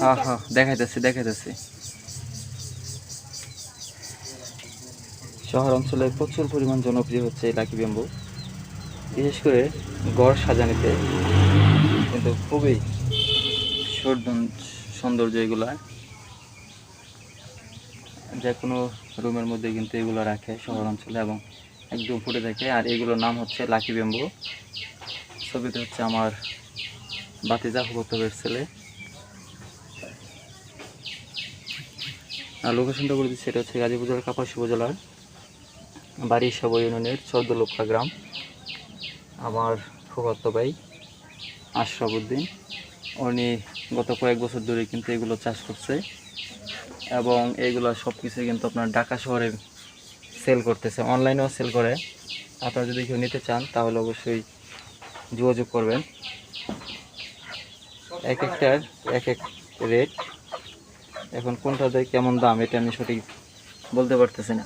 হ্যাঁ হ্যাঁ দেখাইতেছি। শহর অঞ্চলে প্রচুর পরিমাণ জনপ্রিয় হচ্ছে এই লাকি ব্যাম্বু, বিশেষ করে ঘর সাজানিতে কিন্তু খুবই সৌন্দর্য এগুলা। যে কোনো রুমের মধ্যে কিন্তু এগুলো রাখে শহর অঞ্চলে এবং একদম ফুটে থাকে। আর এগুলোর নাম হচ্ছে লাকি ব্যাম্বু। ছবিতে হচ্ছে আমার বাতিজা হুবতবের ছেলে। আর লোকেশনটা বলে দিচ্ছি, এটা হচ্ছে গাজীপুর জেলার কাপাসিয়া উপজেলার বারিশাব ইউনিয়নের 14 লোপা গ্রাম। আমার ফুফাতো ভাই আশরাফ উদ্দিন, উনি গত কয়েক বছর ধরে কিন্তু এগুলো চাষ করছে এবং এইগুলো সব কিছু কিন্তু আপনার ঢাকা শহরে সেল করতেছে, অনলাইনেও সেল করে। আপনারা যদি কেউ নিতে চান তাহলে অবশ্যই যোগাযোগ করবেন। এক একটার এক এক রেট, এখন কোনটাতে কেমন দাম এটা আমি সঠিক বলতে পারতেছি না।